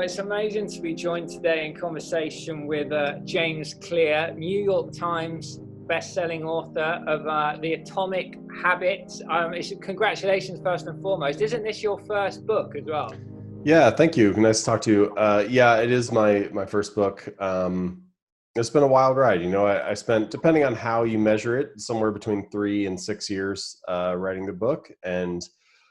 it's amazing to be joined today in conversation with James Clear, New York Times best-selling author of The Atomic Habits. Congratulations, first and foremost. Isn't this your first book as well? Yeah, thank you. Nice to talk to you. Yeah, it is my first book. It's been a wild ride. I spent, depending on how you measure it, somewhere between 3 and 6 years writing the book, and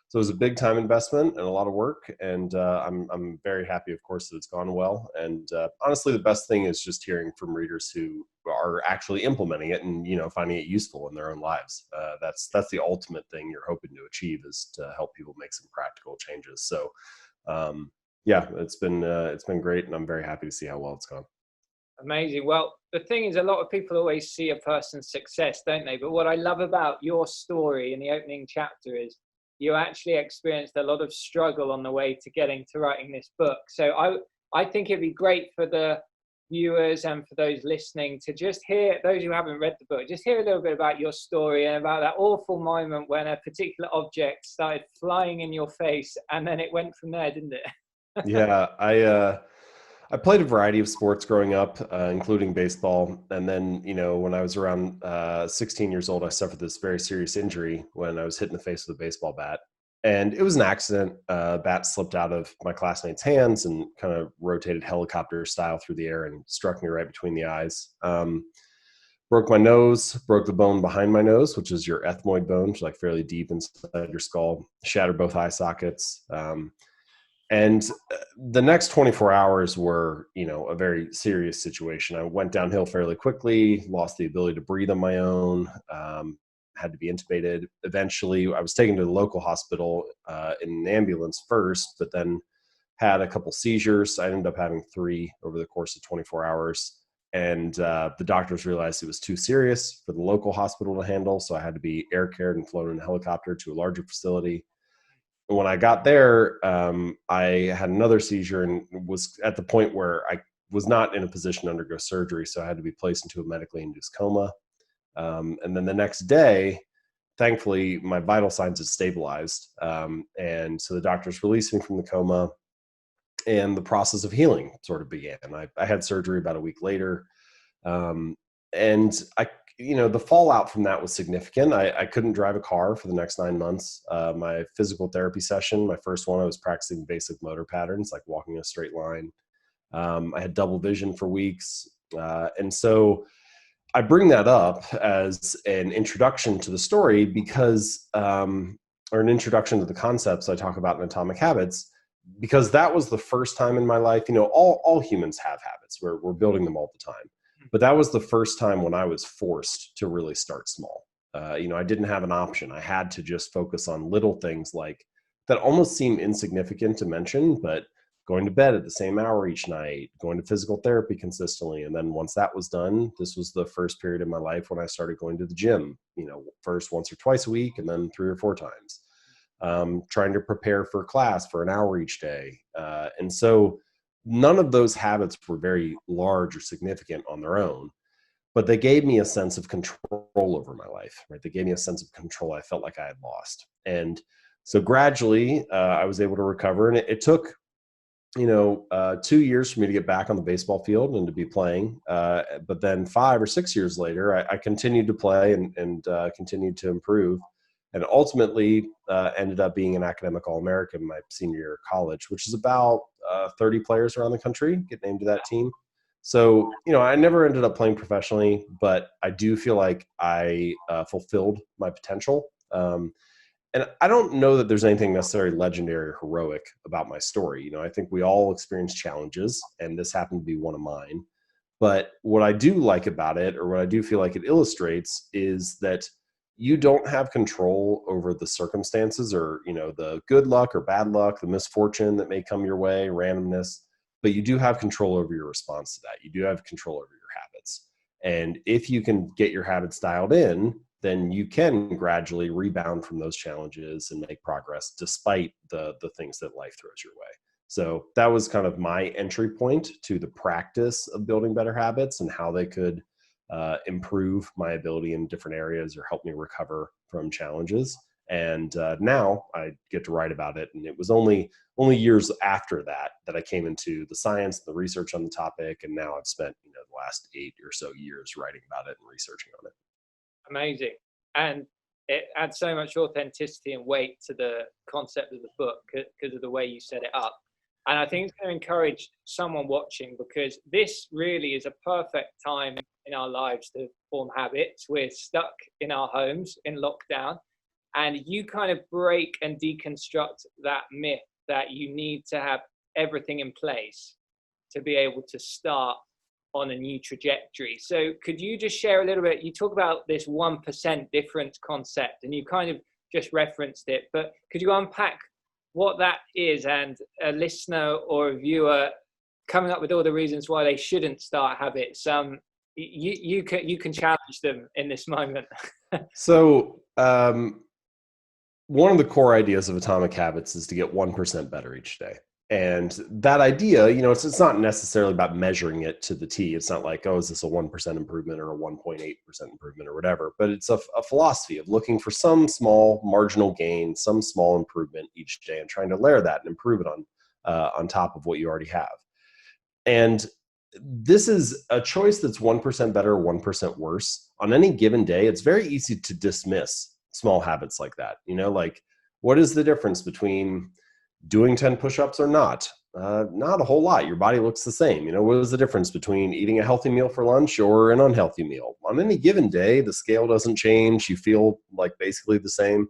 so it was a big time investment and a lot of work. And I'm very happy, of course, that it's gone well. And honestly, the best thing is just hearing from readers who are actually implementing it and finding it useful in their own lives. That's the ultimate thing you're hoping to achieve, is to help people make some practical changes. So. Yeah, it's been great, and I'm very happy to see how well it's gone. Amazing. Well, the thing is, a lot of people always see a person's success, don't they? But what I love about your story in the opening chapter is you actually experienced a lot of struggle on the way to getting to writing this book. So I think it'd be great for the viewers and for those listening to just hear, those who haven't read the book, just hear a little bit about your story and about that awful moment when a particular object started flying in your face, and then it went from there, didn't it? Yeah, I played a variety of sports growing up, including baseball. And then, when I was around 16 years old, I suffered this very serious injury when I was hit in the face with a baseball bat. And it was an accident. Bat slipped out of my classmate's hands and kind of rotated helicopter style through the air and struck me right between the eyes. Broke my nose, broke the bone behind my nose, which is your ethmoid bone, which is like fairly deep inside your skull, shattered both eye sockets. And the next 24 hours were, a very serious situation. I went downhill fairly quickly, lost the ability to breathe on my own, had to be intubated. Eventually, I was taken to the local hospital in an ambulance first, but then had a couple seizures. I ended up having 3 over the course of 24 hours. And the doctors realized it was too serious for the local hospital to handle, so I had to be air cared and flown in a helicopter to a larger facility. And when I got there, I had another seizure and was at the point where I was not in a position to undergo surgery, so I had to be placed into a medically induced coma. And then the next day, thankfully, my vital signs had stabilized. And so the doctors released me from the coma, and the process of healing sort of began. I had surgery about a week later. And the fallout from that was significant. I couldn't drive a car for the next 9 months. My physical therapy session, my first one, I was practicing basic motor patterns, like walking in a straight line. I had double vision for weeks. And so I bring that up as an introduction to the story because, or an introduction to the concepts I talk about in Atomic Habits, because that was the first time in my life. All humans have habits. We're building them all the time. But that was the first time when I was forced to really start small. I didn't have an option. I had to just focus on little things like that almost seem insignificant to mention, but going to bed at the same hour each night, going to physical therapy consistently. And then once that was done, this was the first period in my life when I started going to the gym, first once or twice a week, and then 3 or 4 times, trying to prepare for class for an hour each day. And so none of those habits were very large or significant on their own, but they gave me a sense of control over my life, right? They gave me a sense of control I felt like I had lost. And so gradually I was able to recover, and it took 2 years for me to get back on the baseball field and to be playing. But then 5 or 6 years later, I continued to play and continued to improve, and ultimately ended up being an academic All-American my senior year of college, which is about 30 players around the country get named to that team. So, I never ended up playing professionally, but I do feel like I fulfilled my potential. And I don't know that there's anything necessarily legendary or heroic about my story. I think we all experience challenges, and this happened to be one of mine. But what I do like about it, or what I do feel like it illustrates, is that you don't have control over the circumstances, or, the good luck or bad luck, the misfortune that may come your way, randomness, but you do have control over your response to that. You do have control over your habits. And if you can get your habits dialed in, then you can gradually rebound from those challenges and make progress despite the things that life throws your way. So that was kind of my entry point to the practice of building better habits and how they could improve my ability in different areas or help me recover from challenges. And now I get to write about it. And it was only years after that I came into the science, the research on the topic. And now I've spent, the last 8 or so years writing about it and researching on it. Amazing. And it adds so much authenticity and weight to the concept of the book because of the way you set it up. And I think it's going to encourage someone watching, because this really is a perfect time in our lives to form habits. We're stuck in our homes in lockdown, and you kind of break and deconstruct that myth that you need to have everything in place to be able to start on a new trajectory. So could you just share a little bit, you talk about this 1% difference concept, and you kind of just referenced it, but could you unpack what that is, and a listener or a viewer coming up with all the reasons why they shouldn't start habits, you can challenge them in this moment. So one of the core ideas of Atomic Habits is to get 1% better each day. And that idea, it's not necessarily about measuring it to the T. It's not like, oh, is this a 1% improvement or a 1.8% improvement or whatever, but it's a philosophy of looking for some small marginal gain, some small improvement each day, and trying to layer that and improve it on top of what you already have. And this is a choice that's 1% better or 1% worse. On any given day, it's very easy to dismiss small habits like that. Like, what is the difference between doing 10 push-ups or not? Not a whole lot. Your body looks the same. What is the difference between eating a healthy meal for lunch or an unhealthy meal? On any given day, the scale doesn't change. You feel like basically the same.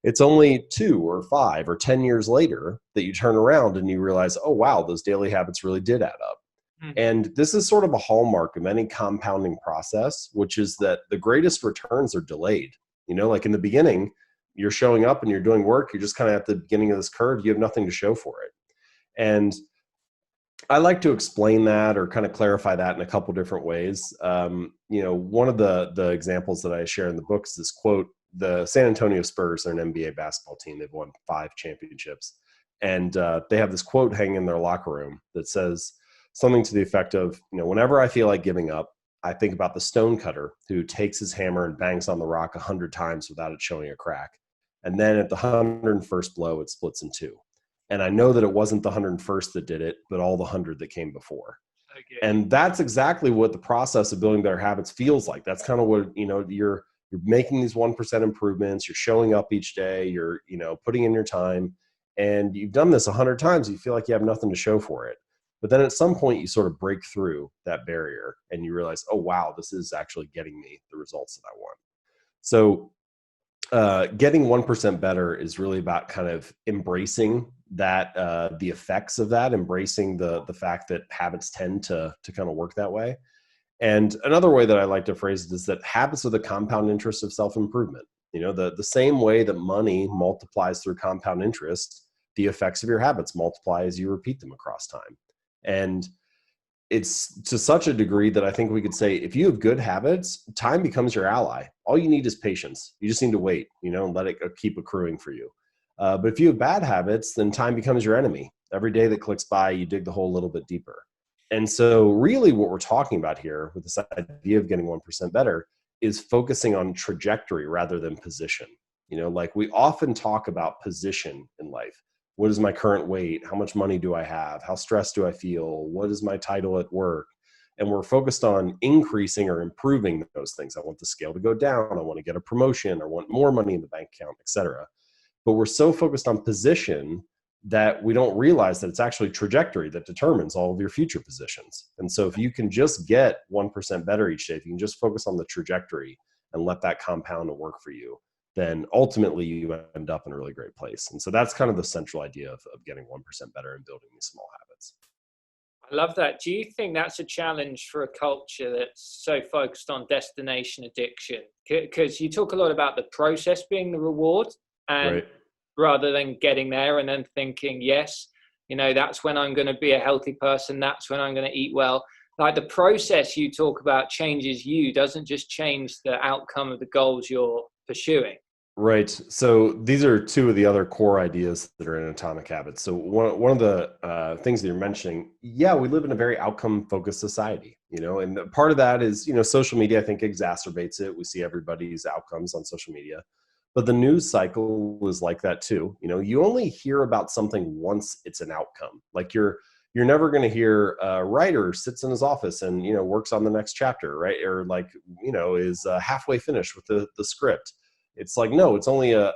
It's only 2 or 5 or 10 years later that you turn around and you realize, oh, wow, those daily habits really did add up. Mm-hmm. And this is sort of a hallmark of any compounding process, which is that the greatest returns are delayed. Like in the beginning, you're showing up and you're doing work. You're just kind of at the beginning of this curve. You have nothing to show for it. And I like to explain that or kind of clarify that in a couple different ways. One of the examples that I share in the book is this quote. The San Antonio Spurs are an NBA basketball team. They've won 5 championships. And they have this quote hanging in their locker room that says something to the effect of, whenever I feel like giving up, I think about the stonecutter who takes his hammer and bangs on the rock 100 times without it showing a crack. And then at the 101st blow, it splits in 2. And I know that it wasn't the 101st that did it, but all the 100 that came before. Okay. And that's exactly what the process of building better habits feels like. That's kind of what, you're making these 1% improvements. You're showing up each day. You're, putting in your time. And you've done this 100 times. You feel like you have nothing to show for it. But then at some point, you sort of break through that barrier and you realize, oh, wow, this is actually getting me the results that I want. So getting 1% better is really about kind of embracing that, the effects of that, embracing the fact that habits tend to kind of work that way. And another way that I like to phrase it is that habits are the compound interest of self-improvement. The same way that money multiplies through compound interest, the effects of your habits multiply as you repeat them across time. And it's to such a degree that I think we could say, if you have good habits, time becomes your ally. All you need is patience. You just need to wait, and let it keep accruing for you. But if you have bad habits, then time becomes your enemy. Every day that clicks by, you dig the hole a little bit deeper. And so really what we're talking about here with this idea of getting 1% better is focusing on trajectory rather than position. Like we often talk about position in life. What is my current weight? How much money do I have? How stressed do I feel? What is my title at work? And we're focused on increasing or improving those things. I want the scale to go down. I want to get a promotion. I want more money in the bank account, et cetera. But we're so focused on position that we don't realize that it's actually trajectory that determines all of your future positions. And so if you can just get 1% better each day, if you can just focus on the trajectory and let that compound and work for you, then ultimately you end up in a really great place. And so that's kind of the central idea of getting 1% better and building these small habits. I love that. Do you think that's a challenge for a culture that's so focused on destination addiction? Because you talk a lot about the process being the reward, and right, rather than getting there and then thinking, yes, that's when I'm going to be a healthy person. That's when I'm going to eat well. Like the process you talk about changes you, doesn't just change the outcome of the goals you're pursuing. Right. So these are 2 of the other core ideas that are in Atomic Habits. So one of the things that you're mentioning, we live in a very outcome-focused society, and part of that is, social media, I think, exacerbates it. We see everybody's outcomes on social media. But the news cycle is like that too. You only hear about something once it's an outcome. Like you're never going to hear a writer sits in his office and works on the next chapter, right? Or like is halfway finished with the script. It's like, no, it's only a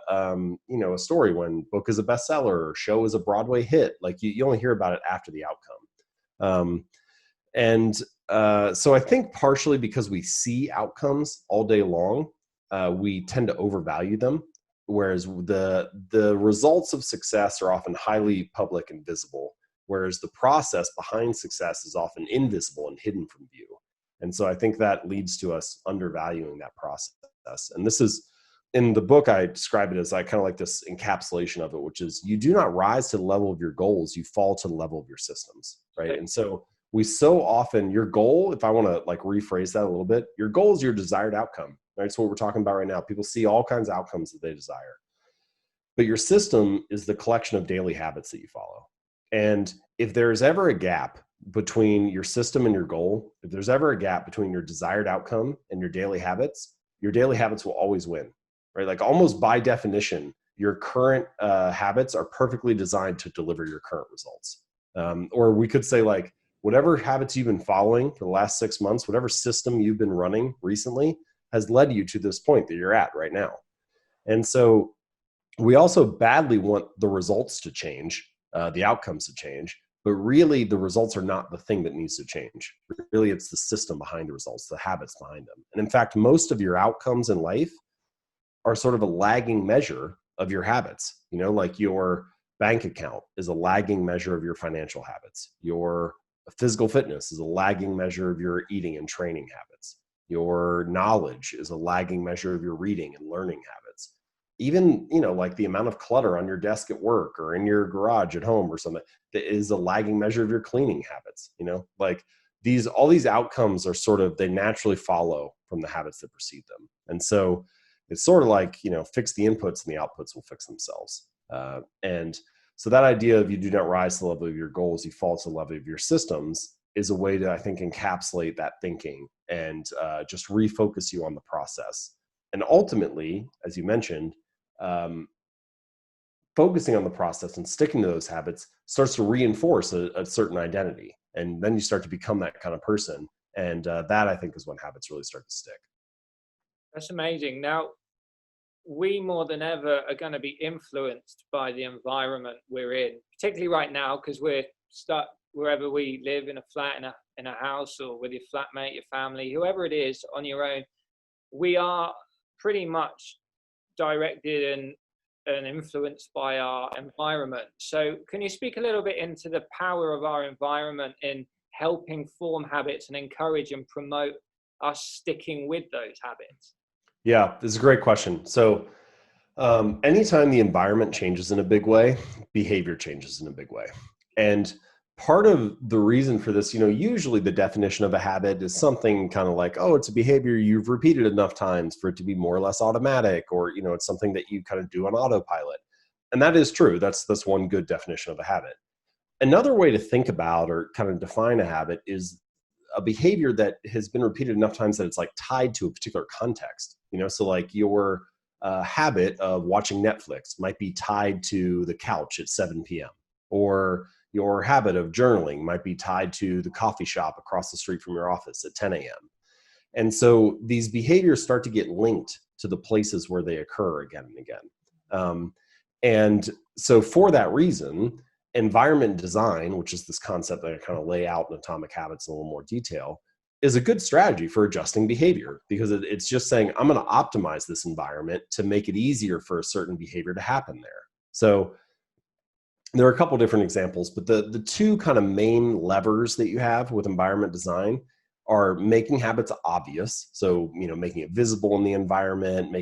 story when book is a bestseller or show is a Broadway hit. Like you only hear about it after the outcome. So I think partially because we see outcomes all day long, we tend to overvalue them, whereas the results of success are often highly public and visible, whereas the process behind success is often invisible and hidden from view. And so I think that leads to us undervaluing that process. And this is, in the book, I describe it as I kind of like this encapsulation of it, which is you do not rise to the level of your goals, you fall to the level of your systems, right? And so we so often, your goal, if I want to like rephrase that a little bit, your goal is your desired outcome, right? So what we're talking about right now, people see all kinds of outcomes that they desire. But your system is the collection of daily habits that you follow. And if there's ever a gap between your system and your goal, if there's ever a gap between your desired outcome and your daily habits will always win, right? Like almost by definition, your current habits are perfectly designed to deliver your current results. Or we could say like, whatever habits you've been following for the last 6 months, whatever system you've been running recently has led you to this point that you're at right now. And so we also badly want the results to change, the outcomes to change, but really the results are not the thing that needs to change. Really, it's the system behind the results, the habits behind them. And in fact, most of your outcomes in life are sort of a lagging measure of your habits. Like your bank account is a lagging measure of your financial habits. Your physical fitness is a lagging measure of your eating and training habits. Your knowledge is a lagging measure of your reading and learning habits. Even, like the amount of clutter on your desk at work or in your garage at home or something, that is a lagging measure of your cleaning habits. Like all these outcomes are sort of, they naturally follow from the habits that precede them. And so it's sort of like, fix the inputs and the outputs will fix themselves. And so that idea of you do not rise to the level of your goals, you fall to the level of your systems is a way to, I think, encapsulate that thinking and just refocus you on the process. And ultimately, as you mentioned, focusing on the process and sticking to those habits starts to reinforce a certain identity. And then you start to become that kind of person. And that, I think, is when habits really start to stick. That's amazing. Now, we more than ever are going to be influenced by the environment we're in, particularly right now, because we're stuck wherever we live, in a flat, in a house, or with your flatmate, your family, whoever it is, on your own. We are pretty much directed and influenced by our environment. So can you speak a little bit into the power of our environment in helping form habits and encourage and promote us sticking with those habits? Yeah, this is a great question. So anytime the environment changes in a big way, behavior changes in a big way. And part of the reason for this, usually the definition of a habit is something kind of like, oh, it's a behavior you've repeated enough times for it to be more or less automatic, or, it's something that you kind of do on autopilot. And that is true. That's one good definition of a habit. Another way to think about or kind of define a habit is a behavior that has been repeated enough times that it's like tied to a particular context. So like your habit of watching Netflix might be tied to the couch at 7 p.m. or your habit of journaling might be tied to the coffee shop across the street from your office at 10 a.m. And so these behaviors start to get linked to the places where they occur again and again. And so for that reason, environment design, which is this concept that I kind of lay out in Atomic Habits in a little more detail, is a good strategy for adjusting behavior, because it's just saying, I'm going to optimize this environment to make it easier for a certain behavior to happen there. So there are a couple different examples, but the two kind of main levers that you have with environment design are making habits obvious. So, making it visible in the environment,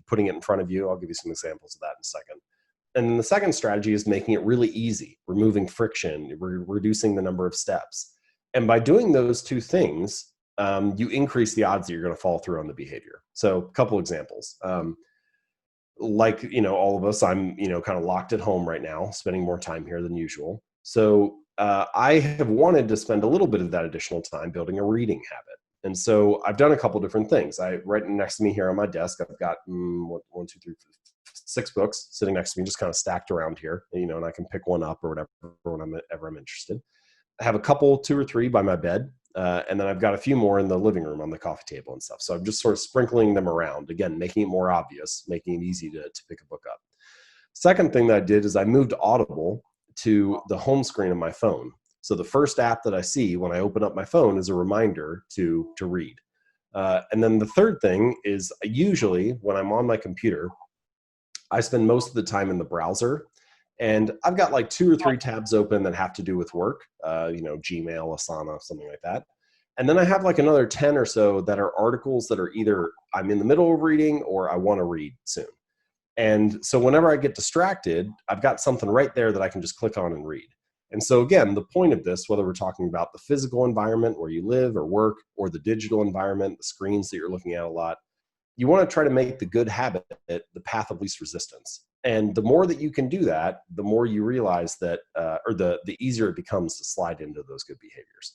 putting it in front of you. I'll give you some examples of that in a second. And then the second strategy is making it really easy, removing friction, reducing the number of steps. And by doing those two things, you increase the odds that you're going to follow through on the behavior. So a couple examples. Like, all of us, I'm, kind of locked at home right now, spending more time here than usual. So I have wanted to spend a little bit of that additional time building a reading habit. And so I've done a couple different things. Right next to me here on my desk, I've got 6 books sitting next to me, just kind of stacked around here, you know, and I can pick one up or whatever whenever I'm interested. I have a couple, 2 or 3 by my bed. And then I've got a few more in the living room on the coffee table and stuff. So I'm just sort of sprinkling them around, again, making it more obvious, making it easy to pick a book up. Second thing that I did is I moved Audible to the home screen of my phone. So the first app that I see when I open up my phone is a reminder to read. And then the third thing is usually when I'm on my computer, I spend most of the time in the browser. And I've got like 2 or 3 tabs open that have to do with work, you know, Gmail, Asana, something like that. And then I have like another 10 or so that are articles that are either I'm in the middle of reading or I want to read soon. And so whenever I get distracted, I've got something right there that I can just click on and read. And so again, the point of this, whether we're talking about the physical environment where you live or work, or the digital environment, the screens that you're looking at a lot, you want to try to make the good habit the path of least resistance. And the more that you can do that, the more you realize that, or the easier it becomes to slide into those good behaviors.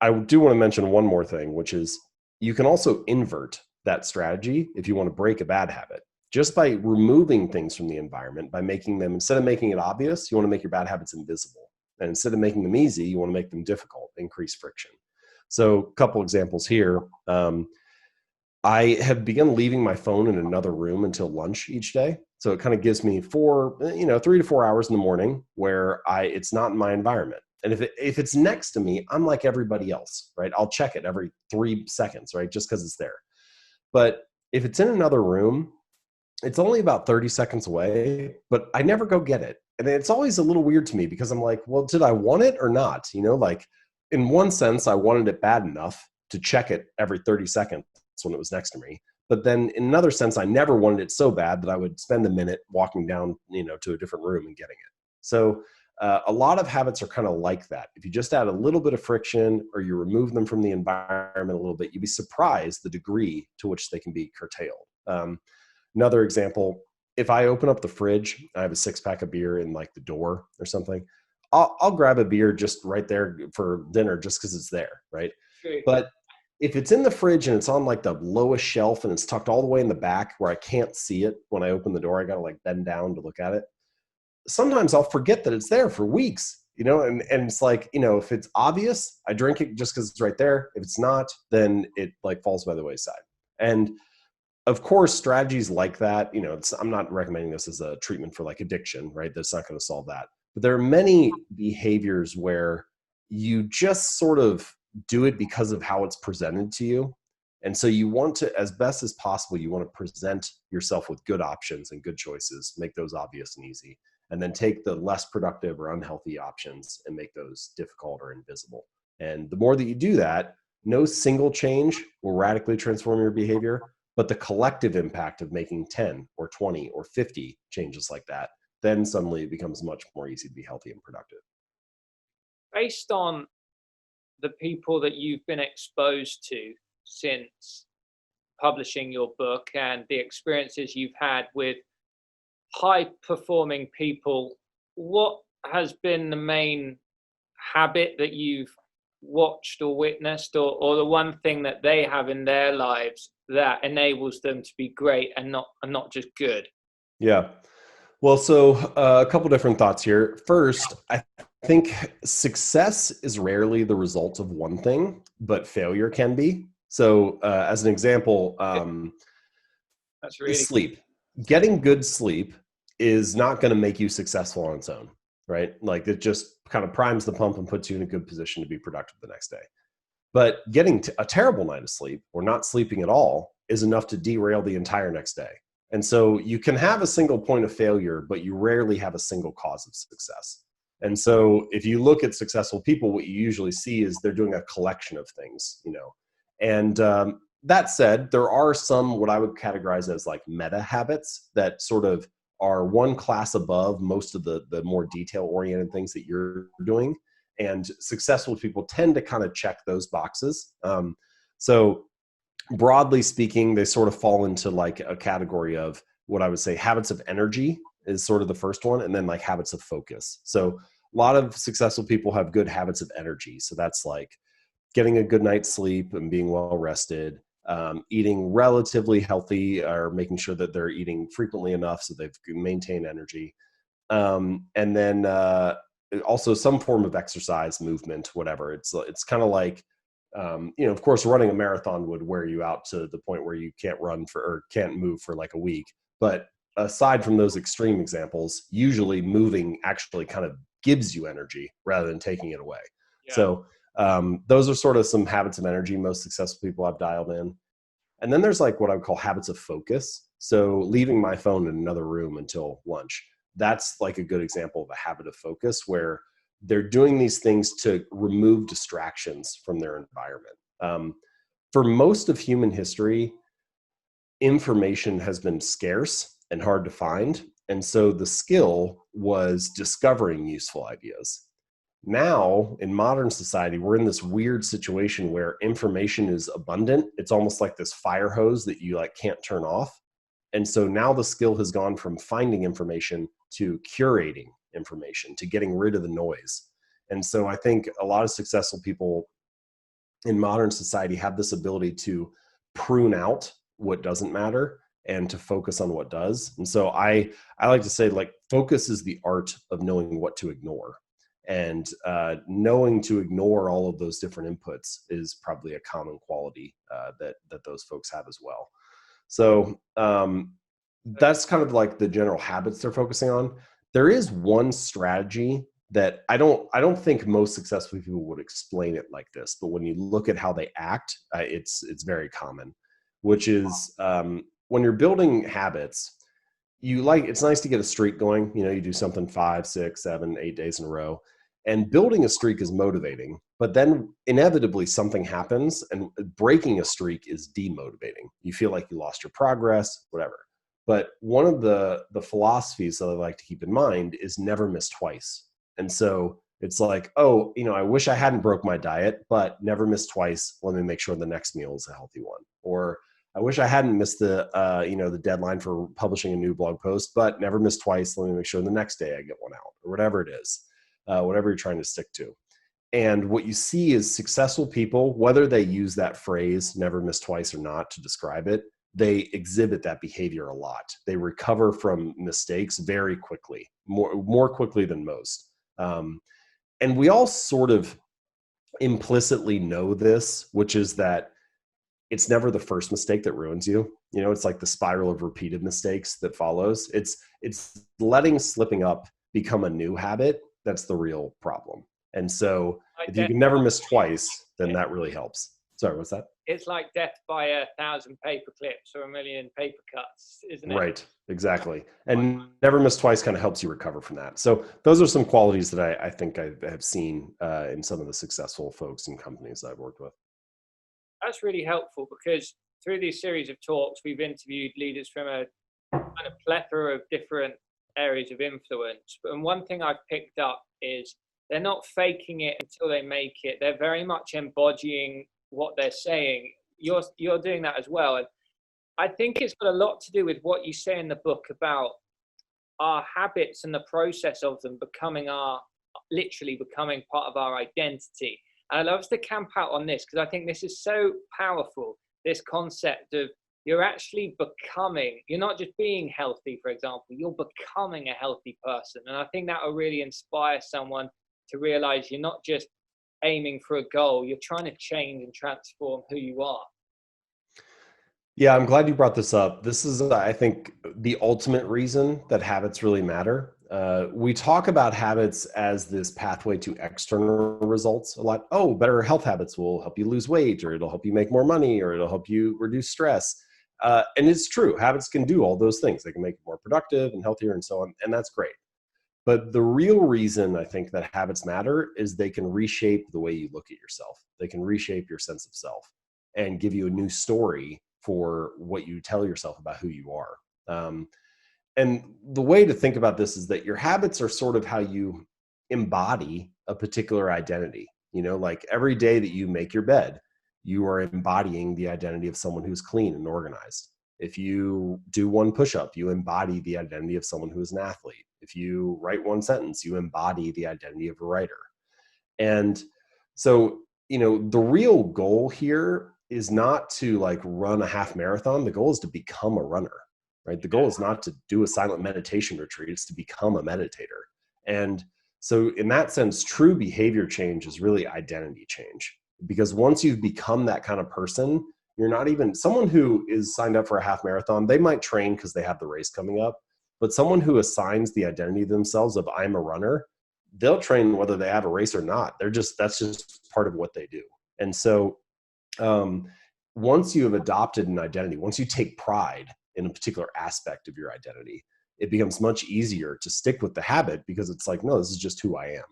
I do want to mention one more thing, which is you can also invert that strategy if you want to break a bad habit. Just by removing things from the environment, by making them, instead of making it obvious, you want to make your bad habits invisible. And instead of making them easy, you want to make them difficult, increase friction. So a couple examples here. I have begun leaving my phone in another room until lunch each day. So it kind of gives me 3 to 4 hours in the morning where it's not in my environment. And if it's next to me, I'm like everybody else, right? I'll check it every 3 seconds, right? Just because it's there. But if it's in another room, it's only about 30 seconds away, but I never go get it. And it's always a little weird to me because I'm like, well, did I want it or not? You know, like in one sense, I wanted it bad enough to check it every 30 seconds when it was next to me. But then in another sense, I never wanted it so bad that I would spend a minute walking down, you know, to a different room and getting it. So a lot of habits are kind of like that. If you just add a little bit of friction or you remove them from the environment a little bit, you'd be surprised the degree to which they can be curtailed. Another example, if I open up the fridge, I have a 6-pack of beer in like the door or something, I'll grab a beer just right there for dinner just because it's there, right? True. But if it's in the fridge and it's on like the lowest shelf and it's tucked all the way in the back where I can't see it when I open the door, I got to like bend down to look at it. Sometimes I'll forget that it's there for weeks, you know, and it's like, you know, if it's obvious, I drink it just because it's right there. If it's not, then it like falls by the wayside. And of course, strategies like that, you know, I'm not recommending this as a treatment for like addiction, right? That's not going to solve that. But there are many behaviors where you just sort of do it because of how it's presented to you. And so you want to, as best as possible, you want to present yourself with good options and good choices, make those obvious and easy, and then take the less productive or unhealthy options and make those difficult or invisible. And the more that you do that, no single change will radically transform your behavior, but the collective impact of making 10 or 20 or 50 changes like that, then suddenly it becomes much more easy to be healthy and productive. Based on the people that you've been exposed to since publishing your book and the experiences you've had with high performing people, what has been the main habit that you've watched or witnessed, or the one thing that they have in their lives that enables them to be great and not just good? Yeah. Well, so a couple different thoughts here. First, I think success is rarely the result of one thing, but failure can be. So as an example, That's really sleep. Getting good sleep is not going to make you successful on its own, right? Like it just kind of primes the pump and puts you in a good position to be productive the next day. But getting a terrible night of sleep or not sleeping at all is enough to derail the entire next day. And so you can have a single point of failure, but you rarely have a single cause of success. And so if you look at successful people, what you usually see is they're doing a collection of things, you know. And that said, there are some what I would categorize as like meta habits that sort of are one class above most of the more detail-oriented things that you're doing. And successful people tend to kind of check those boxes. So broadly speaking, they sort of fall into like a category of what I would say habits of energy is sort of the first one, and then like habits of focus. So a lot of successful people have good habits of energy. So that's like getting a good night's sleep and being well rested, eating relatively healthy or making sure that they're eating frequently enough so they've maintained energy. And then also some form of exercise, movement, whatever. It's kind of like, of course, running a marathon would wear you out to the point where you can't run for or can't move for like a week. But aside from those extreme examples, usually moving actually kind of gives you energy rather than taking it away. Yeah. So those are sort of some habits of energy most successful people have dialed in. And then there's like what I would call habits of focus. So leaving my phone in another room until lunch. That's like a good example of a habit of focus where they're doing these things to remove distractions from their environment. For most of human history, information has been scarce and hard to find. And so the skill was discovering useful ideas. Now, in modern society, we're in this weird situation where information is abundant. It's almost like this fire hose that you like can't turn off. And so now the skill has gone from finding information to curating information, to getting rid of the noise. And so I think a lot of successful people in modern society have this ability to prune out what doesn't matter and to focus on what does. And so I like to say, like, focus is the art of knowing what to ignore. And knowing to ignore all of those different inputs is probably a common quality that those folks have as well. So that's kind of like the general habits they're focusing on. There is one strategy that I don't think most successful people would explain it like this, but when you look at how they act, it's very common, which is when you're building habits, it's nice to get a streak going. You do something 5, 6, 7, 8 days in a row. And building a streak is motivating, but then inevitably something happens and breaking a streak is demotivating. You feel like you lost your progress, whatever. But one of the philosophies that I like to keep in mind is never miss twice. And so it's like, I wish I hadn't broke my diet, but never miss twice. Let me make sure the next meal is a healthy one. Or I wish I hadn't missed the deadline for publishing a new blog post, but never miss twice. Let me make sure the next day I get one out, or whatever it is. Whatever you're trying to stick to. And what you see is successful people, whether they use that phrase, never miss twice or not, to describe it, they exhibit that behavior a lot. They recover from mistakes very quickly, more quickly than most. And we all sort of implicitly know this, which is that it's never the first mistake that ruins you. It's like the spiral of repeated mistakes that follows. It's letting slipping up become a new habit. That's the real problem. And so if you can never miss twice, then that really helps. Sorry, what's that? It's like death by 1,000 paper clips or 1,000,000 paper cuts, isn't it? Right, exactly. And never miss twice kind of helps you recover from that. So those are some qualities that I think I have seen in some of the successful folks and companies I've worked with. That's really helpful because through these series of talks, we've interviewed leaders from a kind of plethora of different areas of influence. And one thing I've picked up is they're not faking it until they make it. They're very much embodying what they're saying. You're doing that as well. And I think it's got a lot to do with what you say in the book about our habits and the process of them literally becoming part of our identity. And I love to camp out on this because I think this is so powerful, this concept of you're actually becoming, you're not just being healthy, for example, you're becoming a healthy person. And I think that will really inspire someone to realize you're not just aiming for a goal, you're trying to change and transform who you are. Yeah, I'm glad you brought this up. This is, I think, the ultimate reason that habits really matter. We talk about habits as this pathway to external results a lot. Oh, better health habits will help you lose weight, or it'll help you make more money, or it'll help you reduce stress. And it's true. Habits can do all those things. They can make you more productive and healthier and so on. And that's great. But the real reason I think that habits matter is they can reshape the way you look at yourself. They can reshape your sense of self and give you a new story for what you tell yourself about who you are. And the way to think about this is that your habits are sort of how you embody a particular identity. Like every day that you make your bed, you are embodying the identity of someone who's clean and organized. If you do one push-up, you embody the identity of someone who is an athlete. If you write one sentence, you embody the identity of a writer. And so, the real goal here is not to like run a half marathon. The goal is to become a runner, right? The goal is not to do a silent meditation retreat. It's to become a meditator. And so in that sense, true behavior change is really identity change, because once you've become that kind of person, you're not even someone who is signed up for a half marathon. They might train because they have the race coming up, but someone who assigns the identity to themselves of I'm a runner, they'll train whether they have a race or not. That's just part of what they do. And so once you have adopted an identity, once you take pride in a particular aspect of your identity, it becomes much easier to stick with the habit, because it's like, no, this is just who I am.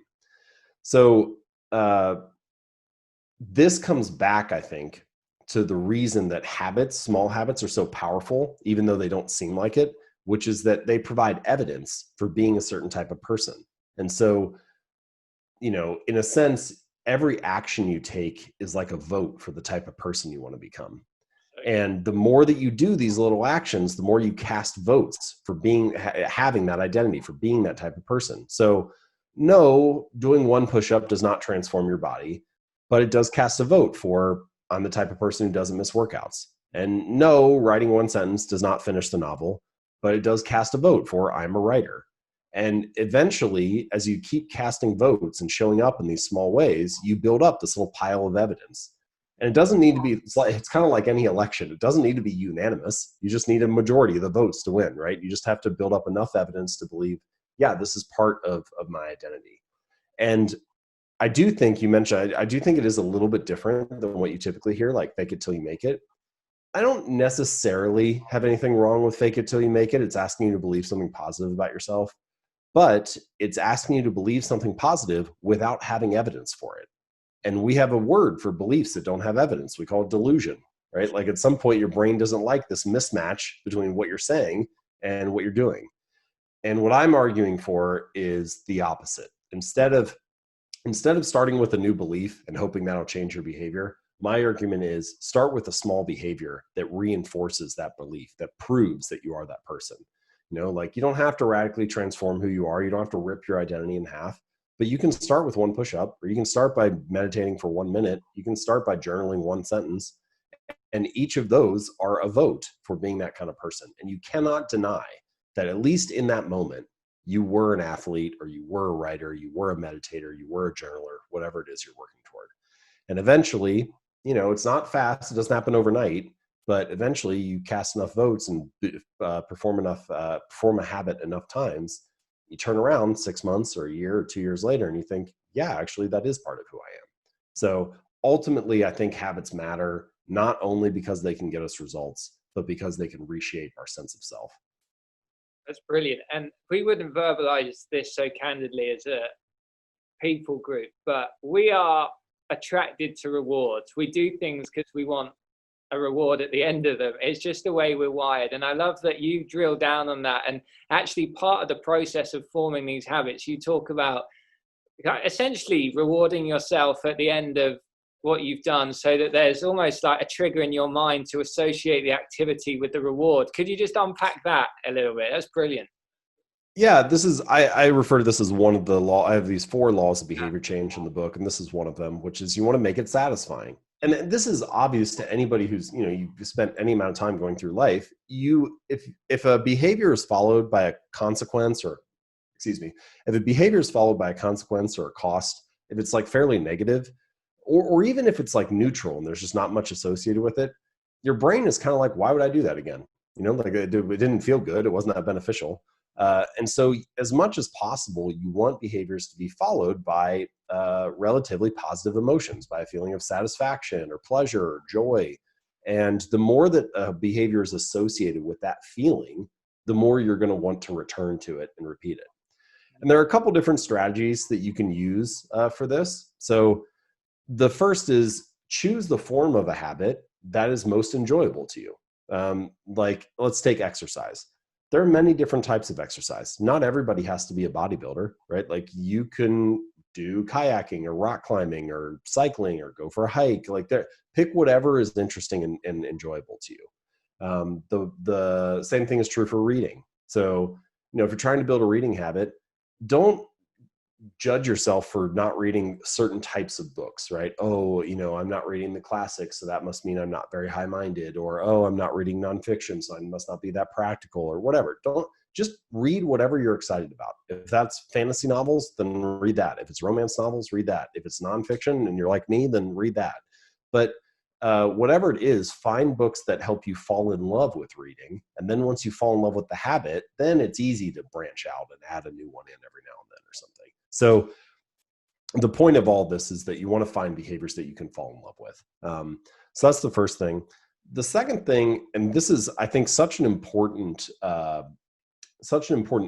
So this comes back, I think, to the reason that habits, small habits, are so powerful, even though they don't seem like it, which is that they provide evidence for being a certain type of person. And so, you know, in a sense, every action you take is like a vote for the type of person you want to become. And the more that you do these little actions, the more you cast votes for being, having that identity, for being that type of person. So no, doing one push-up does not transform your body, but it does cast a vote for, I'm the type of person who doesn't miss workouts. And no, writing one sentence does not finish the novel, but it does cast a vote for, I'm a writer. And eventually, as you keep casting votes and showing up in these small ways, you build up this little pile of evidence. And it doesn't need to be, it's kind of like any election. It doesn't need to be unanimous. You just need a majority of the votes to win, right? You just have to build up enough evidence to believe, yeah, this is part of my identity. And I do think you mentioned, I do think it is a little bit different than what you typically hear, like fake it till you make it. I don't necessarily have anything wrong with fake it till you make it. It's asking you to believe something positive about yourself, but it's asking you to believe something positive without having evidence for it. And we have a word for beliefs that don't have evidence. We call it delusion, right? Like at some point, your brain doesn't like this mismatch between what you're saying and what you're doing. And what I'm arguing for is the opposite. Instead of starting with a new belief and hoping that'll change your behavior, my argument is start with a small behavior that reinforces that belief, that proves that you are that person. You know, like you don't have to radically transform who you are. You don't have to rip your identity in half, but you can start with one push-up, or you can start by meditating for 1 minute. You can start by journaling one sentence. And each of those are a vote for being that kind of person. And you cannot deny that at least in that moment, you were an athlete, or you were a writer, you were a meditator, you were a journaler, whatever it is you're working toward. And eventually, you know, it's not fast. It doesn't happen overnight, but eventually you cast enough votes and perform a habit enough times, you turn around 6 months or a year or 2 years later and you think, yeah, actually that is part of who I am. So ultimately, I think habits matter, not only because they can get us results, but because they can reshape our sense of self. That's brilliant. And we wouldn't verbalize this so candidly as a people group, but we are attracted to rewards. We do things because we want a reward at the end of them. It's just the way we're wired. And I love that you drill down on that. And actually, part of the process of forming these habits, you talk about essentially rewarding yourself at the end of what you've done, so that there's almost like a trigger in your mind to associate the activity with the reward. Could you just unpack that a little bit? That's brilliant. Yeah, this is, I refer to this as one of the law. I have these 4 laws of behavior change in the book, and this is one of them, which is you want to make it satisfying. And this is obvious to anybody who's, you know, you've spent any amount of time going through life. If a behavior is followed by a consequence, or if a behavior is followed by a consequence or a cost, if it's like fairly negative, or even if it's like neutral and there's just not much associated with it, your brain is kind of like, why would I do that again? You know, like it didn't feel good. It wasn't that beneficial. And so as much as possible, you want behaviors to be followed by relatively positive emotions, by a feeling of satisfaction or pleasure or joy. And the more that a behavior is associated with that feeling, the more you're going to want to return to it and repeat it. And there are a couple different strategies that you can use for this. So the first is choose the form of a habit that is most enjoyable to you. Like, let's take exercise. There are many different types of exercise. Not everybody has to be a bodybuilder, right? Like you can do kayaking or rock climbing or cycling or go for a hike. Like pick whatever is interesting and enjoyable to you. The same thing is true for reading. So, you know, if you're trying to build a reading habit, don't judge yourself for not reading certain types of books, right? Oh, I'm not reading the classics, so that must mean I'm not very high-minded, or, oh, I'm not reading nonfiction, so I must not be that practical, or whatever. Don't just read whatever you're excited about. If that's fantasy novels, then read that. If it's romance novels, read that. If it's nonfiction and you're like me, then read that. But whatever it is, find books that help you fall in love with reading. And then once you fall in love with the habit, then it's easy to branch out and add a new one in every now and then or something. So the point of all this is that you want to find behaviors that you can fall in love with. So that's the first thing. The second thing, and this is, I think, such an important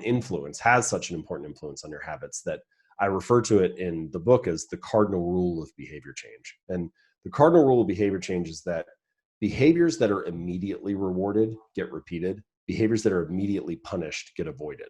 influence, has such an important influence on your habits, that I refer to it in the book as the cardinal rule of behavior change. And the cardinal rule of behavior change is that behaviors that are immediately rewarded get repeated. Behaviors that are immediately punished get avoided.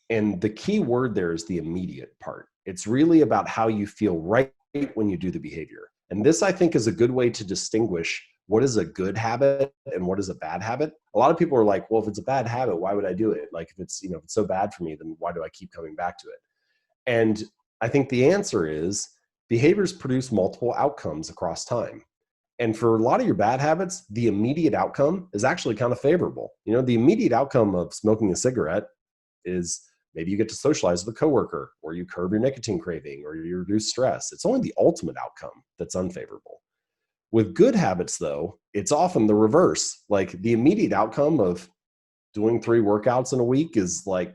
And the key word there is the immediate part. It's really about how you feel right when you do the behavior. And this, I think, is a good way to distinguish what is a good habit and what is a bad habit. A lot of people are like, well, if it's a bad habit, why would I do it? Like, if it's so bad for me, then why do I keep coming back to it? And I think the answer is behaviors produce multiple outcomes across time. And for a lot of your bad habits, the immediate outcome is actually kind of favorable. The immediate outcome of smoking a cigarette is maybe you get to socialize with a coworker, or you curb your nicotine craving, or you reduce stress. It's only the ultimate outcome that's unfavorable. With good habits, though, it's often the reverse. Like, the immediate outcome of doing 3 workouts in a week is like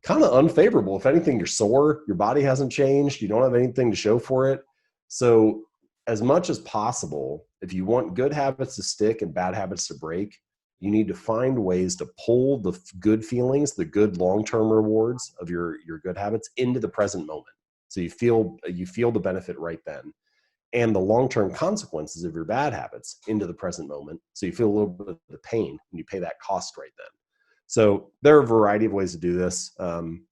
kind of unfavorable. If anything, you're sore, your body hasn't changed, you don't have anything to show for it. So as much as possible, if you want good habits to stick and bad habits to break, you need to find ways to pull the good feelings, the good long-term rewards of your good habits into the present moment. So you feel the benefit right then. And the long-term consequences of your bad habits into the present moment. So you feel a little bit of the pain and you pay that cost right then. So there are a variety of ways to do this. In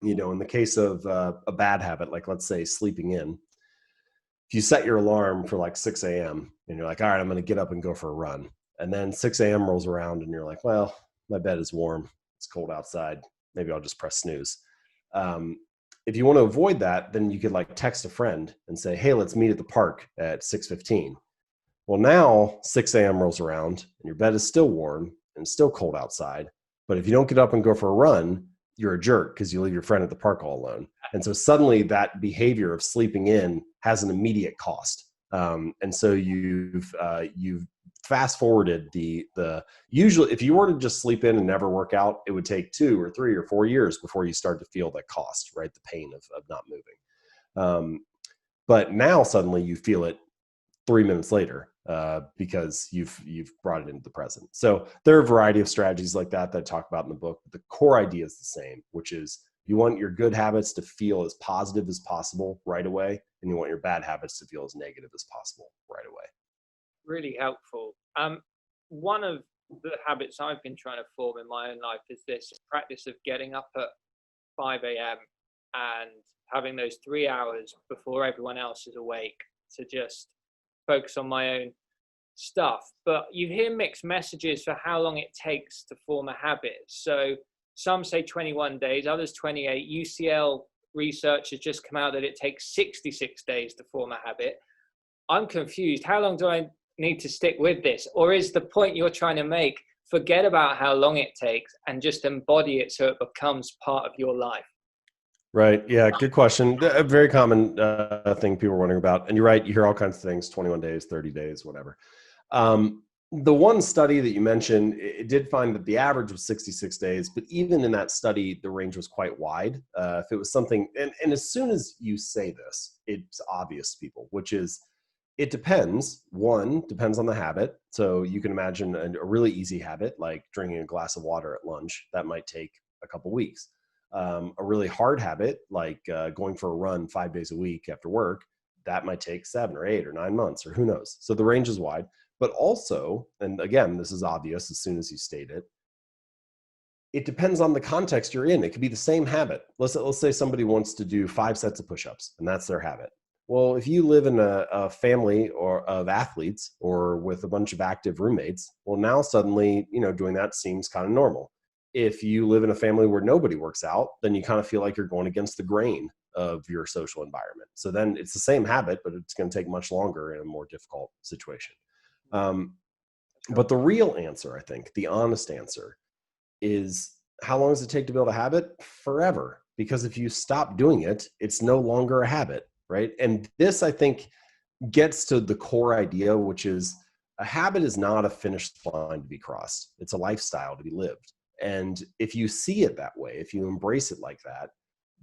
the case of a bad habit, like let's say sleeping in, if you set your alarm for like 6 a.m. and you're like, all right, I'm going to get up and go for a run. And then 6 a.m. rolls around and you're like, well, my bed is warm. It's cold outside. Maybe I'll just press snooze. If you want to avoid that, then you could like text a friend and say, hey, let's meet at the park at 6:15. Well, now 6 a.m. rolls around and your bed is still warm and still cold outside. But if you don't get up and go for a run, you're a jerk because you leave your friend at the park all alone. And so suddenly that behavior of sleeping in has an immediate cost. And so you've fast forwarded the usually, if you were to just sleep in and never work out, it would take 2 or 3 or 4 years before you start to feel that cost, right? The pain of not moving. But now suddenly you feel it 3 minutes later because you've brought it into the present. So there are a variety of strategies like that I talk about in the book. But the core idea is the same, which is you want your good habits to feel as positive as possible right away, and you want your bad habits to feel as negative as possible right away. Really helpful. One of the habits I've been trying to form in my own life is this practice of getting up at 5 a.m. and having those 3 hours before everyone else is awake to just focus on my own stuff. But you hear mixed messages for how long it takes to form a habit. So some say 21 days, others 28. UCL research has just come out that it takes 66 days to form a habit. I'm confused. How long do I need to stick with this? Or is the point you're trying to make, forget about how long it takes and just embody it so it becomes part of your life? Right. Yeah. Good question. A very common thing people are wondering about. And you're right. You hear all kinds of things, 21 days, 30 days, whatever. The one study that you mentioned, it did find that the average was 66 days, but even in that study, the range was quite wide. If it was something, and as soon as you say this, it's obvious to people, which is, it depends. One, depends on the habit. So you can imagine a really easy habit, like drinking a glass of water at lunch, that might take a couple weeks. A really hard habit, like going for a run 5 days a week after work, that might take 7 or 8 or 9 months, or who knows. So the range is wide. But also, and again, this is obvious as soon as you state it, it depends on the context you're in. It could be the same habit. Let's say somebody wants to do 5 sets of push-ups, and that's their habit. Well, if you live in a family or of athletes or with a bunch of active roommates, well, now suddenly, doing that seems kind of normal. If you live in a family where nobody works out, then you kind of feel like you're going against the grain of your social environment. So then it's the same habit, but it's going to take much longer in a more difficult situation. But the real answer, I think, the honest answer is, how long does it take to build a habit? Forever. Because if you stop doing it, it's no longer a habit, right? And this, I think, gets to the core idea, which is a habit is not a finish line to be crossed. It's a lifestyle to be lived. And if you see it that way, if you embrace it like that,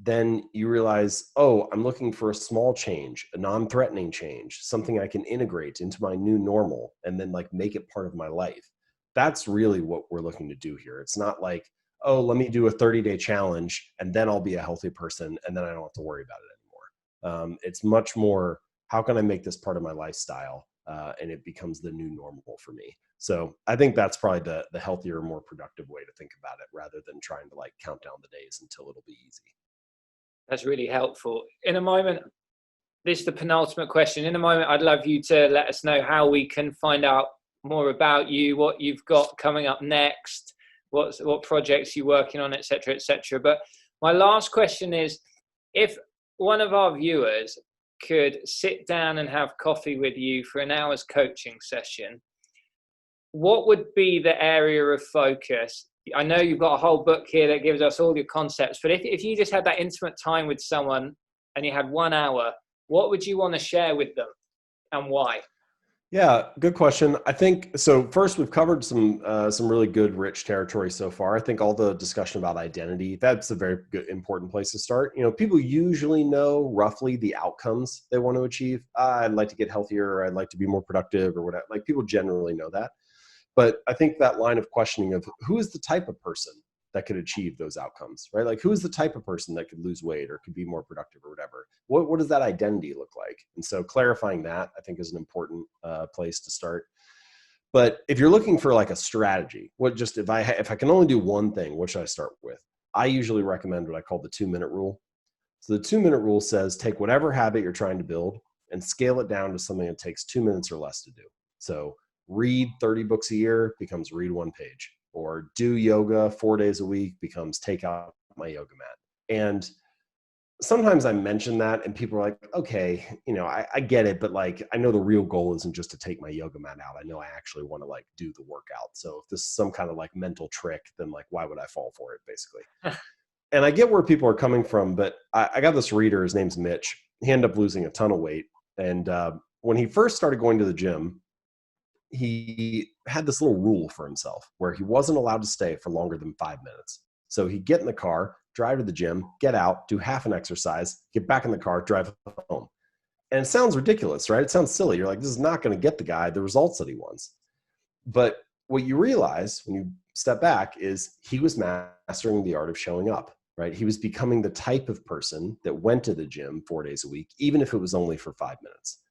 then you realize, oh, I'm looking for a small change, a non-threatening change, something I can integrate into my new normal and then like make it part of my life. That's really what we're looking to do here. It's not like, oh, let me do a 30-day challenge and then I'll be a healthy person and then I don't have to worry about it anymore. It's much more, how can I make this part of my lifestyle? And it becomes the new normal for me. So I think that's probably the healthier, more productive way to think about it, rather than trying to like count down the days until it'll be easy. That's really helpful. In a moment, this is the penultimate question. In a moment, I'd love you to let us know how we can find out more about you, what you've got coming up next, what projects you're working on, et cetera, et cetera. But my last question is, if one of our viewers could sit down and have coffee with you for an hour's coaching session, what would be the area of focus? I know you've got a whole book here that gives us all your concepts, but if you just had that intimate time with someone and you had 1 hour, what would you want to share with them and why? Yeah, good question. I think, so first, we've covered some really good, rich territory so far. I think all the discussion about identity, that's a very good, important place to start. You know, people usually know roughly the outcomes they want to achieve. I'd like to get healthier, or I'd like to be more productive, or whatever. Like, people generally know that. But I think that line of questioning of who is the type of person that could achieve those outcomes, right? Like, who is the type of person that could lose weight or could be more productive or whatever? What does that identity look like? And so clarifying that, I think, is an important place to start. But if you're looking for like a strategy, if I can only do one thing, what should I start with? I usually recommend what I call the 2-minute rule. So the 2-minute rule says, take whatever habit you're trying to build and scale it down to something that takes 2 minutes or less to do. So read 30 books a year becomes read 1 page, or do yoga 4 days a week becomes take out my yoga mat. And sometimes I mention that and people are like, okay, you know, I get it, but like, I know the real goal isn't just to take my yoga mat out. I know I actually want to like do the workout. So if this is some kind of like mental trick, then like, why would I fall for it, basically? And I get where people are coming from, but I got this reader, his name's Mitch. He ended up losing a ton of weight. And when he first started going to the gym, he had this little rule for himself where he wasn't allowed to stay for longer than 5 minutes. So he'd get in the car, drive to the gym, get out, do half an exercise, get back in the car, drive home. And it sounds ridiculous, right? It sounds silly. You're like, this is not going to get the guy the results that he wants. But what you realize when you step back is he was mastering the art of showing up, right? He was becoming the type of person that went to the gym 4 days a week, even if it was only for 5 minutes.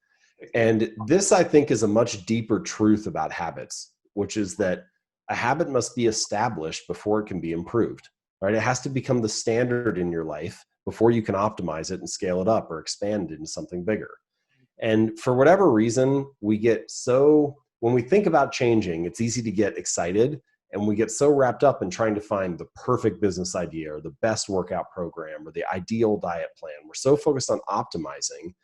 And this, I think, is a much deeper truth about habits, which is that a habit must be established before it can be improved, right? It has to become the standard in your life before you can optimize it and scale it up or expand it into something bigger. And for whatever reason, when we think about changing, it's easy to get excited, and we get so wrapped up in trying to find the perfect business idea or the best workout program or the ideal diet plan. We're so focused on optimizing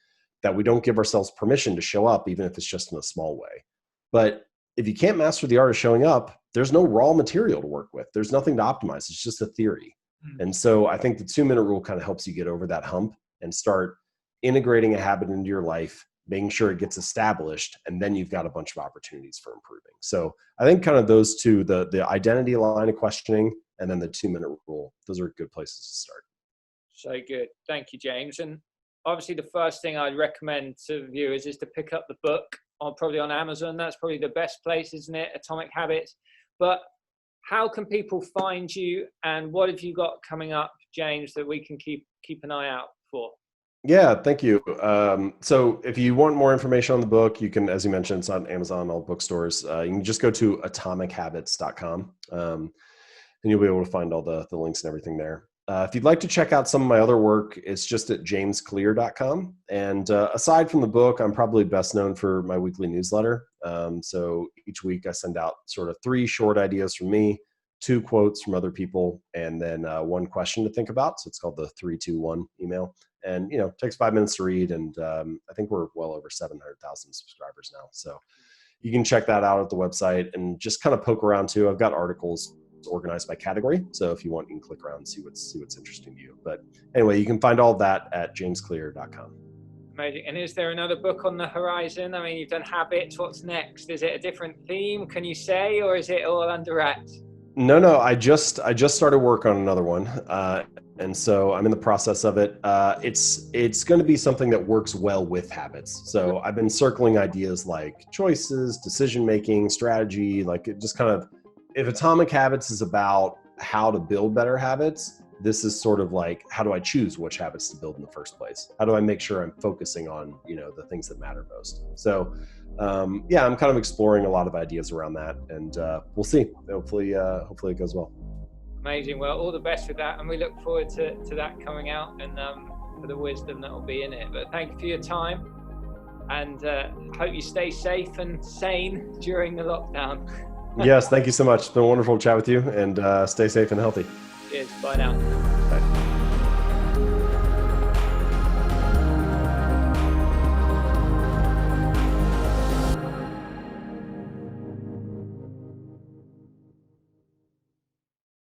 that we don't give ourselves permission to show up, even if it's just in a small way. But if you can't master the art of showing up, there's no raw material to work with. There's nothing to optimize. It's just a theory. And so I think the 2-minute rule kind of helps you get over that hump and start integrating a habit into your life, making sure it gets established, and then you've got a bunch of opportunities for improving. So I think kind of those two, the identity line of questioning and then the 2-minute rule, those are good places to start. So good. Thank you, James. And obviously the first thing I'd recommend to viewers is to pick up the book probably on Amazon. That's probably the best place, isn't it? Atomic Habits. But how can people find you, and what have you got coming up, James, that we can keep an eye out for? Yeah, thank you. So if you want more information on the book, you can, as you mentioned, it's on Amazon, all bookstores. You can just go to atomichabits.com, and you'll be able to find all the links and everything there. If you'd like to check out some of my other work, it's just at jamesclear.com. And aside from the book, I'm probably best known for my weekly newsletter. So each week I send out sort of 3 short ideas from me, 2 quotes from other people, and then 1 question to think about. So it's called the 3-2-1 email. and it takes 5 minutes to read. And I think we're well over 700,000 subscribers now. So you can check that out at the website and just kind of poke around too. I've got articles organized by category. So if you want, you can click around and see what's interesting to you. But anyway, you can find all of that at jamesclear.com. Amazing. And is there another book on the horizon? I mean, you've done Habits. What's next? Is it a different theme, can you say, or is it all under wraps? No. I just started work on another one. And so I'm in the process of it. It's going to be something that works well with habits. So I've been circling ideas like choices, decision-making, strategy, like it just kind of, if Atomic Habits is about how to build better habits, this is sort of like, how do I choose which habits to build in the first place? How do I make sure I'm focusing on, the things that matter most? So, I'm kind of exploring a lot of ideas around that, and we'll see. Hopefully it goes well. Amazing. Well, all the best with that, and we look forward to that coming out, and for the wisdom that will be in it. But thank you for your time, and hope you stay safe and sane during the lockdown. Yes, thank you so much. It's been wonderful to chat with you, and stay safe and healthy. Cheers. Bye now.